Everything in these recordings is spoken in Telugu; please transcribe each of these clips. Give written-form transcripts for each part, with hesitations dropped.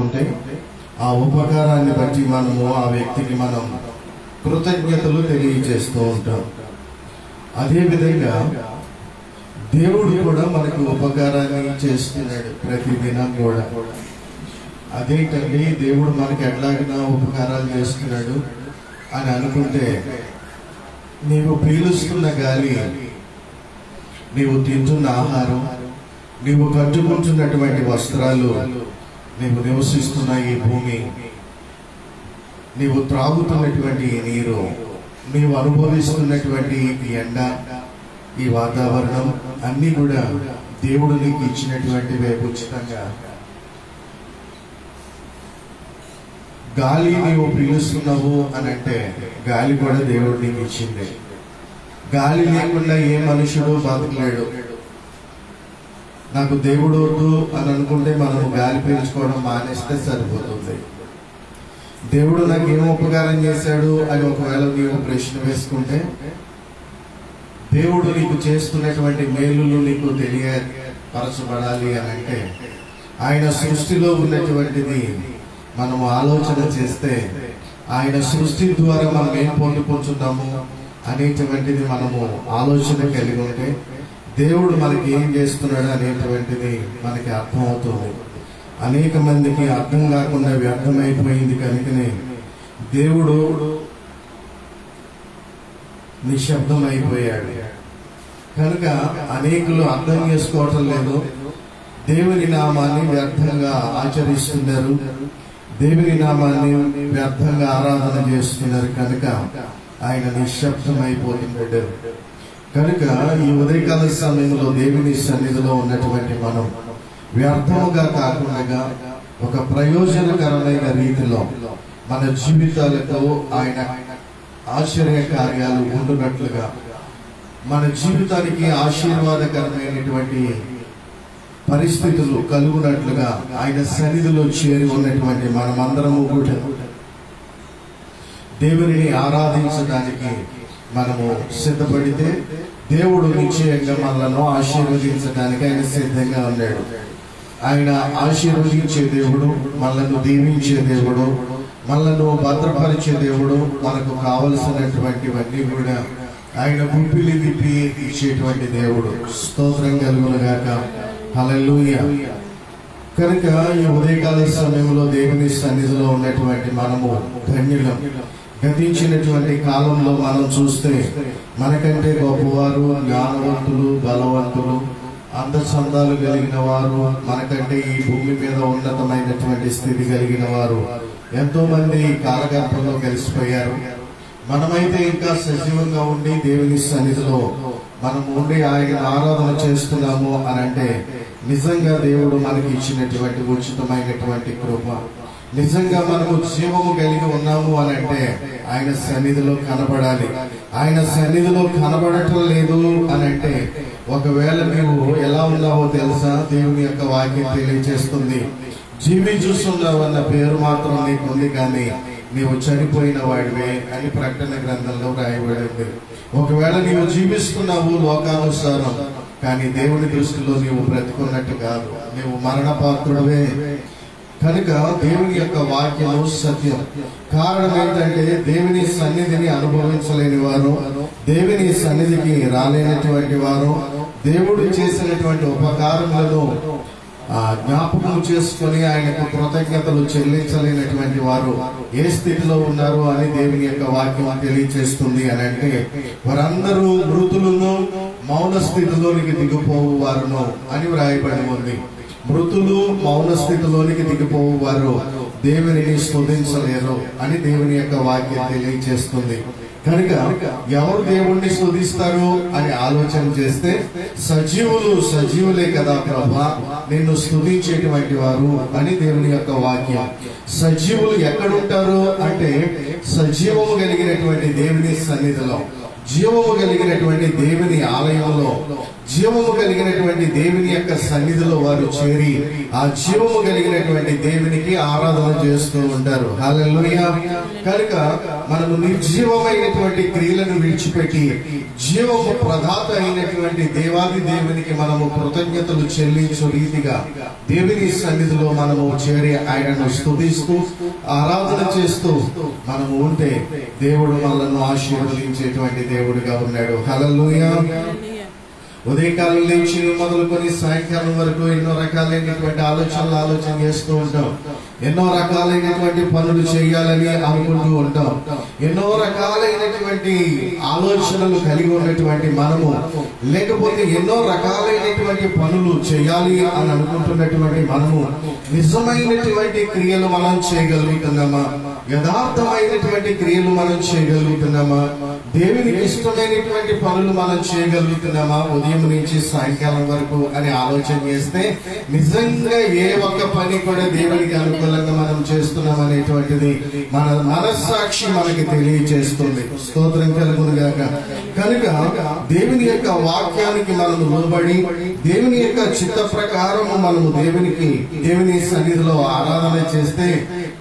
ఉంటే ఆ ఉపకారాన్ని బట్టి మనము ఆ వ్యక్తికి మనం కృతజ్ఞతలు తెలియజేస్తూ ఉంటాం. అదేవిధంగా దేవుడు కూడా మనకు ఉపకారాన్ని చేస్తున్నాడు ప్రతిదినం కూడా. అదేంటండి దేవుడు మనకి ఎట్లాగైనా ఉపకారాలు చేస్తున్నాడు అని అనుకుంటే, నీవు పీలుస్తున్న గాలి, నీవు తింటున్న ఆహారం, నీవు కట్టుకుంటున్నటువంటి వస్త్రాలు, నీవు నివసిస్తున్న ఈ భూమి, నీవు త్రాగుతున్నటువంటి నీరు, నీవు అనుభవిస్తున్నటువంటి ఈ ఎండ, ఈ వాతావరణం అన్నీ కూడా దేవుడు నీకు ఇచ్చినటువంటివే ఉచితంగా. గాలి నీవు పీలుస్తున్నావు అని అంటే గాలి కూడా దేవుడు నీకు ఇచ్చింది. గాలి లేకుండా ఏ మనుషుడు బతకలేడు. నాకు దేవుడు వద్దు అని అనుకుంటే మనం గాలి పీల్చుకోవడం మానేస్తే సరిపోతుంది. దేవుడు నాకు ఏం ఉపకారం చేశాడు అని ఒకవేళ నీవు ప్రశ్న వేసుకుంటే, దేవుడు నీకు చేస్తున్నటువంటి మేలులు నీకు తెలియపరచబడాలి అని అంటే ఆయన సృష్టిలో ఉన్నటువంటిది మనము ఆలోచన చేస్తే, ఆయన సృష్టి ద్వారా మనం ఏం పొందుకుంటున్నాము అనేటువంటిది మనము ఆలోచన కలిగి ఉంటే, దేవుడు మనకి ఏం చేస్తున్నాడు అనేటువంటిది మనకి అర్థమవుతుంది. అనేక మందికి అర్థం కాకుండా వ్యర్థమైపోయింది కనుకనే దేవుడు నిశ్శబ్దమైపోయాడు. కనుక అనేకులు అర్థం చేసుకోవటం లేదు. దేవుని నామాన్ని వ్యర్థంగా ఆచరిస్తున్నారు, దేవుని నామాన్ని వ్యర్థంగా ఆరాధన చేస్తున్నారు. కనుక ఆయన నిశ్శబ్దమైపోతున్నాడు. కనుక ఈ ఉదయకాల సమయంలో దేవుని సన్నిధిలో ఉన్నటువంటి మనం వ్యర్థముగా కాకుండా ఒక ప్రయోజనకరమైన రీతిలో మన జీవితాలతో ఆయన ఆశ్చర్య కార్యాలు ఉండునట్లుగా, మన జీవితానికి ఆశీర్వాదకరమైనటువంటి పరిస్థితులు కలుగునట్లుగా ఆయన సన్నిధిలో చేరి ఉన్నటువంటి మనమందరము కూడా దేవుని ఆరాధించడానికి మనము సిద్ధపడితే, దేవుడు నిశ్చయంగా మనలను ఆశీర్వదించడానికి ఆయన సిద్ధంగా ఉన్నాడు. ఆయన ఆశీర్వదించే దేవుడు, మనలను దీవించే దేవుడు, మనలను భద్రపరిచే దేవుడు, మనకు కావలసినటువంటివన్నీ కూడా ఆయన గుప్పిలి విప్పి ఇచ్చేటువంటి దేవుడు. స్తోత్రం కలుగునుగాక. హల్లెలూయా. కనుక ఈ ఉదయకాల సమయంలో దేవుని సన్నిధిలో ఉన్నటువంటి మనము ధన్యులం. గతించినటువంటి కాలంలో మనం చూస్తే మనకంటే గొప్పవారు, జ్ఞానవంతులు, బలవంతులు, అందచందాలు కలిగిన వారు, మనకంటే ఈ భూమి మీద ఉన్నతమైనటువంటి స్థితి కలిగిన వారు ఎంతో మంది కాలగర్భంలో కలిసిపోయారు. మనమైతే ఇంకా సజీవంగా ఉండి దేవుని సన్నిధిలో మనం ఉండి ఆయన ఆరాధన చేస్తున్నాము అని అంటే నిజంగా దేవుడు మనకి ఇచ్చినటువంటి ఉచితమైనటువంటి కృప. నిజంగా మనము జీవము కలిగి ఉన్నాము అని అంటే ఆయన సన్నిధిలో కనబడాలి. ఆయన సన్నిధిలో కనబడటం లేదు అని అంటే ఒకవేళ నీవు ఎలా ఉన్నావో తెలుసా? దేవుని యొక్క వాక్యం తెలియజేస్తుంది, జీవించుస్తున్నావు అన్న పేరు మాత్రం నీకుంది, కానీ నీవు చనిపోయిన వాడివే అని ప్రకటన గ్రంథంలో రాయబడింది. ఒకవేళ నీవు జీవిస్తున్నావు లోకానుసారం, కానీ దేవుని దృష్టిలో నీవు బ్రతుకున్నట్టు కాదు, నీవు మరణపాత్రుడవే. కనుక దేవుని యొక్క వాక్యము సత్యం. కారణం ఏంటంటే దేవుని సన్నిధిని అనుభవించలేని వారు, దేవుని సన్నిధికి రాలేనటువంటి వారు, దేవుడు చేసినటువంటి ఉపకారములను జ్ఞాపకం చేసుకుని ఆయనకు కృతజ్ఞతలు చెల్లించలేనటువంటి వారు ఏ స్థితిలో ఉన్నారు అని దేవుని యొక్క వాక్యం తెలియజేస్తుంది. అని అంటే వారందరూ మృతులను మౌన స్థితిలోనికి దిగిపోవు వారును అని వ్రాయబడి ఉంది. మృతులు మౌన స్థితిలోనికి దిగిపోవు వారు దేవునిని స్తుతించలేరు అని దేవుని యొక్క వాక్యం తెలియజేస్తుంది. కనుక ఎవరు దేవుణ్ణి స్తుతిస్తారు అని ఆలోచన చేస్తే సజీవులే కదా ప్రభా నిన్ను స్తుతించేటువంటి వారు అని దేవుని యొక్క వాక్యం. సజీవులు ఎక్కడుంటారు అంటే సజీవము కలిగినటువంటి దేవుని సన్నిధిలో, జీవము కలిగినటువంటి దేవుని ఆలయంలో, జీవము కలిగినటువంటి దేవుని యొక్క సన్నిధిలో వారు చేరి ఆ జీవము కలిగినటువంటి దేవునికి ఆరాధన చేస్తూ ఉంటారు. హల్లెలూయా. కనుక మనము నిర్జీవమైనటువంటి క్రియలను విడిచిపెట్టి జీవము ప్రదాత అయినటువంటి దేవాది దేవునికి మనము కృతజ్ఞతలు చెల్లించు రీతిగా దేవుని సన్నిధిలో మనము చేరి ఆయనను స్తుతిస్తూ ఆరాధన చేస్తూ మనము ఉంటే దేవుడు మనల్ని ఆశీర్వదించేటువంటి దేవుడిగా ఉన్నాడు. హల్లెలూయా. ఉదయకాలం నుంచి మొదలుకొని సాయంకాలం వరకు ఎన్నో రకాలైనటువంటి ఆలోచన చేస్తూ ఉంటాం. ఎన్నో రకాలైనటువంటి పనులు చేయాలని అనుకుంటూ ఉంటాం. ఎన్నో రకాలైనటువంటి ఆలోచనలు కలిగి ఉన్నటువంటి మనము, లేకపోతే ఎన్నో రకాలైనటువంటి పనులు చేయాలి అని అనుకుంటున్నటువంటి మనము నిజమైనటువంటి క్రియలు మనం చేయగలుగుతున్నామా? యథార్థమైనటువంటి క్రియలు మనం చేయగలుగుతున్నామా? దేవునికి ఇష్టమైనటువంటి పనులు మనం చేయగలుగుతున్నామా ఉదయం నుంచి సాయంకాలం వరకు అని ఆలోచన చేస్తే నిజంగా ఏ ఒక్క పని కూడా దేవునికి అనుకూలంగా మనం చేస్తున్నాం అనేటువంటిది మన మనస్సాక్షి మనకి తెలియజేస్తుంది. స్తోత్రం కలుగును గాక. కనుక దేవుని యొక్క వాక్యానికి మనము లోబడి దేవుని యొక్క చిత్త ప్రకారము మనము దేవుని సన్నిధిలో ఆరాధన చేస్తే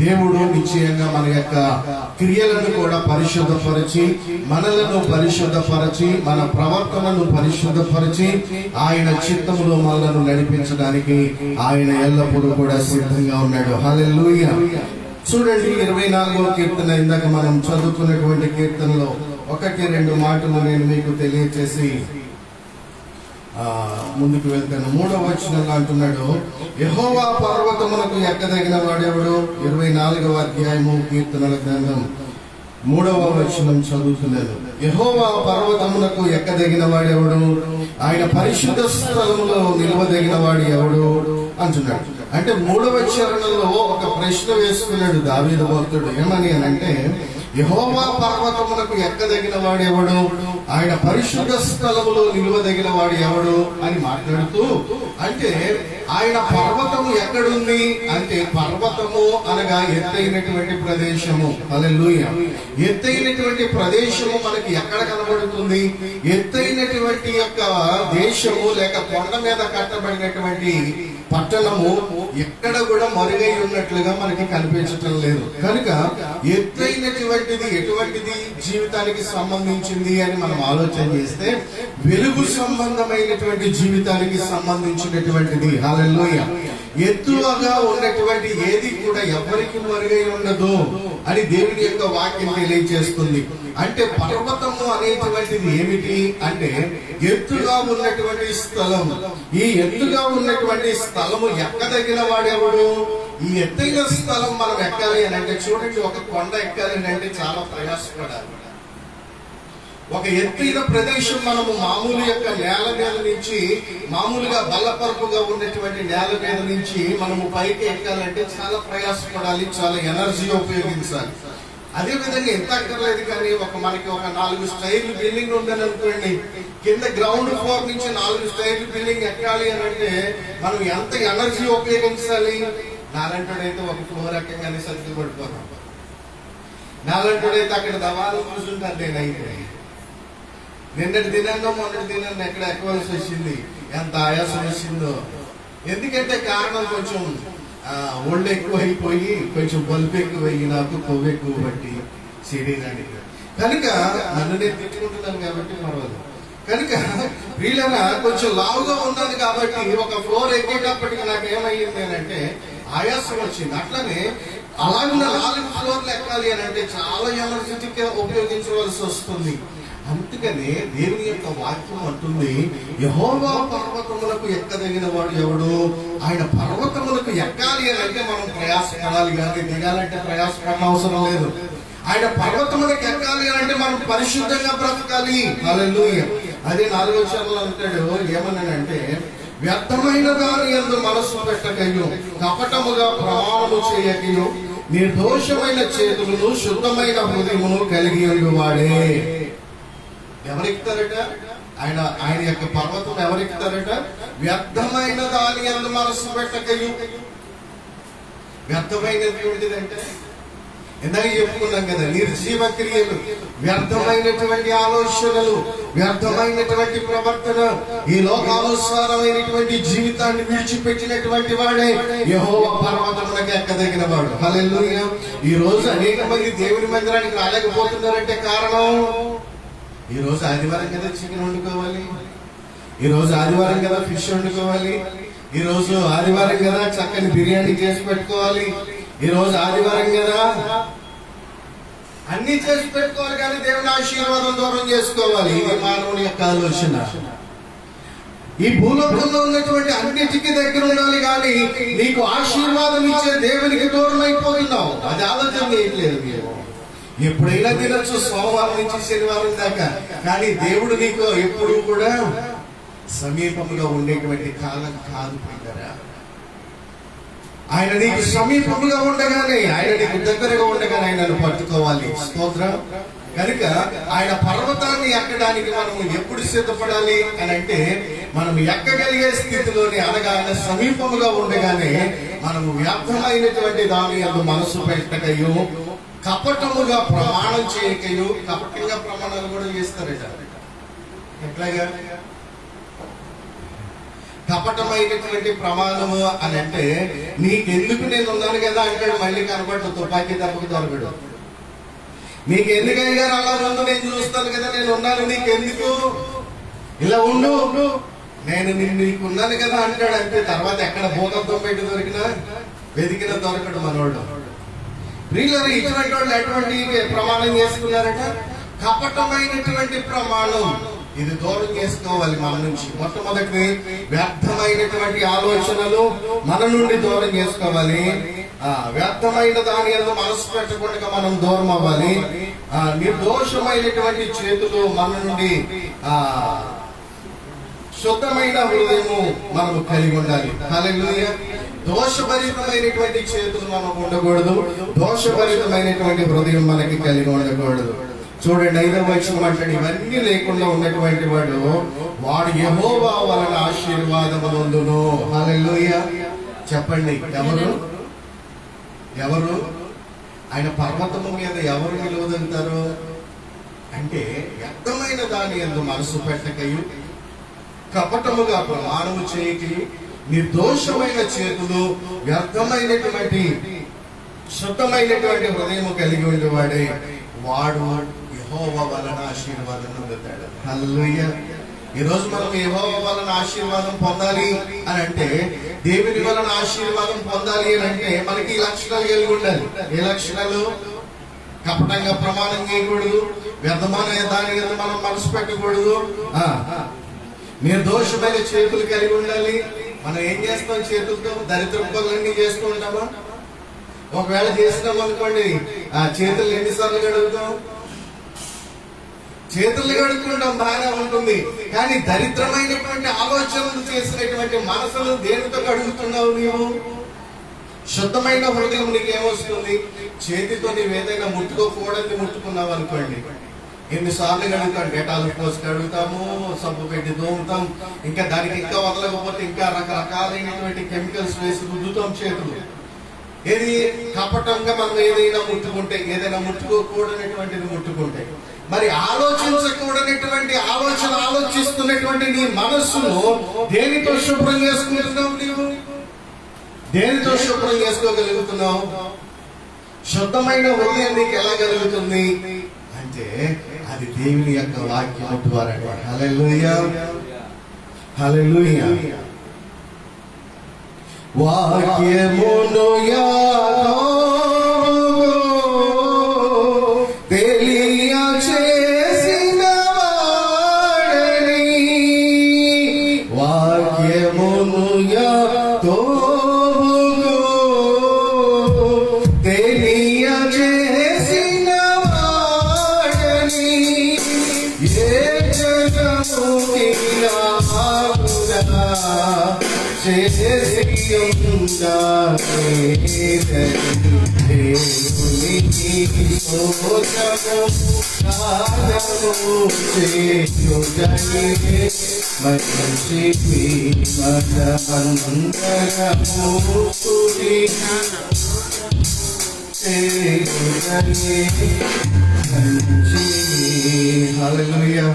దేవుడు నిశ్చయంగా మన యొక్క క్రియలను కూడా పరిశుద్ధపరిచి, మనలను పరిశుద్ధపరిచి, మన ప్రవర్తనను పరిశుద్ధపరిచి ఆయన చిత్తములో మనలను నడిపించడానికి ఆయన ఎల్లప్పుడూ కూడా సిద్ధంగా ఉన్నాడు. హల్లెలూయా. చూడండి 24వ కీర్తన, ఇందాక మనం చదువుకున్నటువంటి కీర్తనలో 1-2 మాటలు నేను మీకు తెలియచేసి ముందుకు వెళ్తాను. 3వ వచనంలో అంటున్నాడు, యెహోవా పర్వతమునకు ఎక్కదగిన వాడెవడు? 24వ అధ్యాయము కీర్తనల గ్రంథం 3వ వచనం చదువుతున్నాను. యెహోవా పర్వతమునకు ఎక్కదగిన వాడెవడు? ఆయన పరిశుద్ధ స్థలములో నిలవదగిన వాడు ఎవడు అంటున్నాడు. అంటే 3వ చరణంలో ఒక ప్రశ్న వేసుకున్నాడు దావీదు భక్తుడు. ఏమని అంటే, యెహోవా పర్వతమునకు ఎక్కదగిన వాడు ఎవడు? ఆయన పరిశుద్ధ స్థలములో నిలువదగిన వాడు ఎవడు అని మాట్లాడుతూ, అంటే ఆయన పర్వతము ఎక్కడుంది అంటే, పర్వతము అనగా ఎత్తైనటువంటి ప్రదేశము. హల్లెలూయా. ఎత్తైనటువంటి ప్రదేశము మనకి ఎక్కడ కనబడుతుంది? ఎత్తైనటువంటి యొక్క దేశము లేక కొండ మీద కట్టబడినటువంటి పట్టణము ఎక్కడ కూడా మరుగై ఉన్నట్లుగా మనకి కనిపించటం లేదు. కనుక ఎత్తైనటువంటిది ఎటువంటిది జీవితానికి సంబంధించింది అని మనం ఆలోచన చేస్తే వెలుగు సంబంధమైనటువంటి జీవితానికి సంబంధించినటువంటిది. హల్లెలూయా. ఎత్తుగా ఉన్నటువంటి ఏది కూడా ఎవరికి మరుగై ఉండదు అని దేవుని యొక్క వాక్యం తెలియజేస్తుంది. అంటే పర్వతము అనేటువంటిది ఏమిటి అంటే ఎత్తుగా ఉన్నటువంటి స్థలం. ఈ ఎత్తుగా ఉన్నటువంటి స్థలము ఎక్కదగిన వాడెవడు? ఈ ఎత్తైన స్థలం మనం ఎక్కాలి అని అంటే, చూడండి, ఒక కొండ ఎక్కాలి అంటే చాలా ప్రయాసపడాలి. ఒక ఎత్తైన ప్రదేశం మనము మామూలు యొక్క నేల మీద నుంచి, మామూలుగా బల్లపరుపుగా ఉన్నటువంటి నేల మీద నుంచి మనము పైకి ఎక్కాలంటే చాలా ప్రయాసపడాలి, చాలా ఎనర్జీ ఉపయోగించాలి. అదే విధంగా ఎంత అక్కర్లేదు కానీ మనకి ఒక 4 స్టైర్లు బిల్డింగ్ ఉందని అనుకోండి, కింద గ్రౌండ్ ఫ్లోర్ నుంచి 4 స్టైర్లు బిల్డింగ్ ఎక్కాలి అని అంటే మనం ఎంత ఎనర్జీ ఉపయోగించాలి? నాలంటోడైతే ఒక ఫ్లోర్ ఎక్కగానే సర్కిల్ పడిపోతాం. నాలంటోడైతే అక్కడ దవాలు కూర్చుంటారు. నేనైతే నిన్నటి దినంగా మొన్నటి దినాన్ని ఎక్కడ ఎక్కవలసి వచ్చింది, ఎంత ఆయాసం వచ్చిందో. ఎందుకంటే కారణం కొంచెం ఒళ్ళు ఎక్కువ అయిపోయి, కొంచెం బల్బు ఎక్కువయ్యి, నాకు కొవ్వు ఎక్కువ పట్టి శరీరానికి. కనుక నన్ను నేను తిట్టుకుంటున్నాను కాబట్టి పర్వాలేదు. కనుక వీళ్ళగా కొంచెం లావుగా ఉన్నది కాబట్టి ఒక ఫ్లోర్ ఎక్కేటప్పటికి నాకు ఏమయ్యింది అని అంటే ఆయాసం వచ్చింది. అట్లనే అలాగే 4 ఫ్లోర్లు ఎక్కాలి అని అంటే చాలా ఎనర్జెటిక్ ఉపయోగించవలసి వస్తుంది. అందుకనే దేవుని యొక్క వాక్యం అంటుంది, యెహోవా పర్వతములకు ఎక్కదగిన వాడు ఎవడు? ఆయన పర్వతములకు ఎక్కాలి అని అంటే మనం ప్రయాసపడాలి, కానీ దిగాలంటే ప్రయాసపడిన అవసరం లేదు. ఆయన పర్వతములకు ఎక్కాలి అని అంటే మనం పరిశుద్ధంగా బ్రతకాలి. హల్లెలూయా. అదే 4వ చరణంలో అంటాడు, ఏమన్నానంటే, వ్యర్థమైన దాని యందు మనసు పెట్టకయు, కపటముగా ప్రమాణము చేయకయు, నిర్దోషమైన చేతులను శుద్ధమైన హృదయమును కలిగి వాడే. ఎవరెక్కుతారట? ఆయన యొక్క పర్వతం ఎవరెక్కుతారట? వ్యర్థమైన దాని యందు మనసు పెట్టకయు. వ్యర్థమైనది ఏంటిదంటే ఇందాక చెప్పుకున్నాం కదా, నిర్జీవ క్రియలు, వ్యర్థమైనటువంటి ఆలోచనలు, వ్యర్థమైనటువంటి ప్రవర్తన, ఈ లోకానుసారమైనటువంటి జీవితాన్ని విడిచిపెట్టినటువంటి వాడే యెహోవా పర్వతమునకు ఎక్కదగిన వాడు. హల్లెలూయా. ఈ రోజు అనేక మంది దేవుని మందిరానికి రాలేకపోతున్నారంటే కారణం, ఈ రోజు ఆదివారం కదా చికెన్ వండుకోవాలి, ఈ రోజు ఆదివారం కదా ఫిష్ వండుకోవాలి, ఈ రోజు ఆదివారం కదా చక్కని బిర్యానీ చేసి పెట్టుకోవాలి, ఈ రోజు ఆదివారం కదా అన్ని చేసి పెట్టుకోవాలి, కానీ దేవుని ఆశీర్వాదం దూరం చేసుకోవాలి. ఇది మానవుని యొక్క ఆలోచన. ఈ భూలోకంలో ఉన్నటువంటి అన్నిటికీ దగ్గర ఉండాలి, కానీ నీకు ఆశీర్వాదం ఇచ్చే దేవునికి దూరం అయిపోతున్నావు. అది ఆలోచన చేయట్లేదు. మీరు ఎప్పుడైనా తినొచ్చు, సోమవారం నుంచి శనివారం దాకా, కానీ దేవుడు నీకు ఎప్పుడు కూడా సమీపంగా ఉండేటువంటి కాలం కాదు పిల్లరా. ఆయన నీకు సమీపంగా ఉండగానే, ఆయన నీకు దగ్గరగా ఉండగానే ఆయనను పట్టుకోవాలి. స్తోత్రం. కనుక ఆయన పర్వతాన్ని ఎక్కడానికి మనము ఎప్పుడు సిద్ధపడాలి అని అంటే, మనం ఎక్కగలిగే స్థితిలోని, అనగా ఆయన సమీపముగా ఉండగానే మనము వ్యర్థమైనటువంటి దాని యందు మనసు పెట్టకయు, కపటముగా ప్రమాణం చేయకయు. కపటంగా ప్రమాణాలు కూడా చేస్తారట. ఎట్లాగా కపటమైనటువంటి ప్రమాణము అని అంటే, నీకెందుకు నేను ఉన్నాను కదా అంటాడు, మళ్ళీ కనబడ్డు తుపాకీ దెబ్బకు దొరకడు. నీకెందుకయ్యారు అలా ముందు, నేను చూస్తాను కదా, నేను ఉన్నాను, నీకెందుకు ఇలా ఉండు, నేను నీకున్నాను కదా అంటాడు. అంతే. తర్వాత ఎక్కడ భూతత్వం పెట్టి దొరికినా వెతికినా దొరకడు మనోడు. ప్రియులారా, ఇటువంటి వాళ్ళు ఎటువంటి ప్రమాణం చేసుకున్నారట, కపటమైనటువంటి ప్రమాణం. ఇది దూరం చేసుకోవాలి మన నుంచి. మొట్టమొదటి వ్యర్థమైనటువంటి ఆలోచనలు మన నుండి దూరం చేసుకోవాలి. వ్యర్థమైన దాని యందు మనసు పెట్టకుండా మనం దూరం అవ్వాలి. నిర్దోషమైనటువంటి చేతులు మన నుండి, శుద్ధమైన హృదయము మనము కలిగి ఉండాలి. హల్లెలూయా. దోషభరితమైనటువంటి చేతులు మనకు ఉండకూడదు, దోషభరితమైనటువంటి హృదయం మనకి కలిగి ఉండకూడదు. చూడండి, 5వ వచనం అంటాడు, ఇవన్నీ లేకుండా ఉన్నటువంటి వాడు యెహోవా వలన ఆశీర్వాదము నొందును. హల్లెలూయా. చెప్పండి, ఎవరు ఆయన పర్వతము మీద ఎవరు నిలువదంటారు అంటే, వ్యర్థమైన దాని యందు మనసు పెట్టకయు, కపటముగా ప్రమాణము చేయకయు, నిర్దోషమైన చేతులు, వ్యర్థమైనటువంటి శుద్ధమైనటువంటి హృదయము కలిగి ఉండేవాడే వాడు యెహోవా వలన ఆశీర్వాదం పొందుతాడు. హల్లెలూయా. ఈ రోజు మనం యెహోవా వలన ఆశీర్వాదం పొందాలి అని అంటే, దేవుని వలన ఆశీర్వాదం పొందాలి అని అంటే మనకి ఈ లక్షణాలు కలిగి ఉండాలి. ఏ లక్షణాలు? కపటంగా ప్రమాణం చేయకూడదు, వ్యర్థమైన దాని మీద మనం మనసు పెట్టకూడదు, నిర్దోషమైన చేతులు కలిగి ఉండాలి. మనం ఏం చేస్తాం చేతులతో? దరిద్ర పనులన్నీ చేస్తూ ఉంటామా? ఒకవేళ చేసినాం అనుకోండి, చేతులు ఎన్నిసార్లు కడుగుతాం? చేతులు కడుక్కుంటాం, బాగానే ఉంటుంది. కానీ దరిద్రమైనటువంటి ఆలోచనలు చేసినటువంటి మనసులు దేనితో కడుగుతున్నావు నీవు? శుద్ధమైన హృదయం నీకు ఏమొస్తుంది? చేతితో నీవు ఏదైనా ముట్టుకోకూడదు ముట్టుకున్నావు అనుకోండి, ఎన్నిసార్లు కడుగుతాం? డెటాల్ పోసి కడుగుతాము, సబ్బు పెట్టి దోముతాం, ఇంకా దానికి ఇంకా వదలకపోతే ఇంకా రకరకాలైనటువంటి కెమికల్స్ వేసి రుద్దుతాం చేతులు. ఏది కపటంగా మనం ఏదైనా ముట్టుకుంటే, ఏదైనా ముట్టుకోకూడనటువంటిది ముట్టుకుంటే, మరి ఆలోచించకూడనటువంటి ఆలోచన ఆలోచిస్తున్నటువంటి నీ మనస్సును దేనితో శుభ్రం చేసుకుంటున్నావు? నీవు దేనితో శుభ్రం చేసుకోగలుగుతున్నావు? శుద్ధమైన హృదయం నీకు ఎలా కలుగుతుంది అంటే, అది దేవుని యొక్క వాక్యము ద్వారా. హల్లెలూయా. హల్లెలూయా. వాక్యమును తెలియచేసిన వాడని, వాక్యమును తెలియచేసిన వాడని, ఏ జగముకి హల్లెలూయా.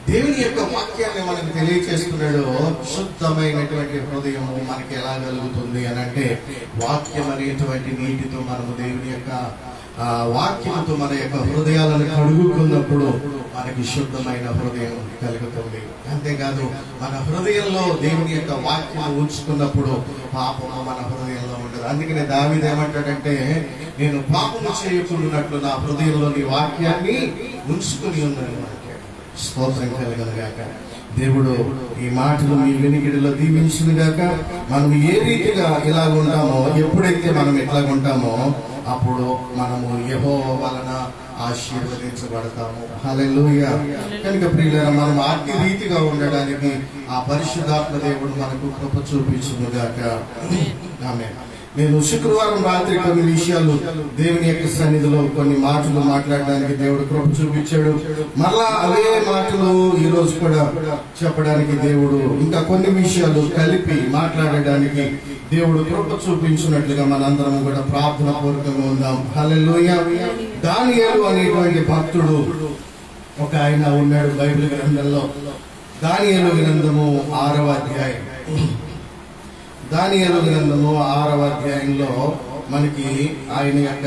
దేవుని యొక్క వాక్యాన్ని మనకు తెలియచేస్తున్నాడు. శుద్ధమైనటువంటి హృదయం మనకి ఎలా కలుగుతుంది అని అంటే, వాక్యం అనేటువంటి నీటితో మనము దేవుని యొక్క వాక్యంతో మన యొక్క హృదయాలను కడుగుకున్నప్పుడు మనకి శుద్ధమైన హృదయం కలుగుతుంది. అంతేకాదు, మన హృదయంలో దేవుని యొక్క వాక్యం ఉంచుకున్నప్పుడు పాపము మన హృదయంలో ఉండదు. అందుకనే దావీదు ఏమంటాడంటే, నేను పాపము చేయకున్నట్లు నా హృదయంలో నీ వాక్యాన్ని ఉంచుకుని ఉన్నాను. స్తోత్రం కలుగును గాక. దేవుడు ఈ మాటలు మీ వినికిడిలో దీవించును గాక. మనం ఏ రీతిగా ఇలాగ ఉంటామో, ఎప్పుడైతే మనం ఇట్లాగుంటామో అప్పుడు మనము యెహోవా వలన ఆశీర్వదించబడతాము. హల్లెలూయా. కనుక ప్రియులారా, మనం అట్టి రీతిగా ఉండడానికి ఆ పరిశుద్ధాత్మ దేవుడు మనకు కృప చూపించును గాక. ఆమేన్. నేను శుక్రవారం రాత్రి కొన్ని విషయాలు దేవుని యొక్క సన్నిధిలో కొన్ని మాటలు మాట్లాడడానికి దేవుడు కృప చూపించాడు. మరలా అవే మాటలు ఈ రోజు కూడా చెప్పడానికి దేవుడు ఇంకా కొన్ని విషయాలు కలిపి మాట్లాడడానికి దేవుడు కృప చూపించినట్లుగా మనందరం కూడా ప్రార్థన పూర్వకంగా ఉందాం. హల్లెలూయా. దానియేలు అనేటువంటి భక్తుడు ఒక ఆయన ఉన్నాడు బైబిల్ గ్రంథంలో. దానియేలు గ్రంథము 6వ అధ్యాయం. దానియేలు గ్రంథము 6వ అధ్యాయంలో మనకి ఆయన యొక్క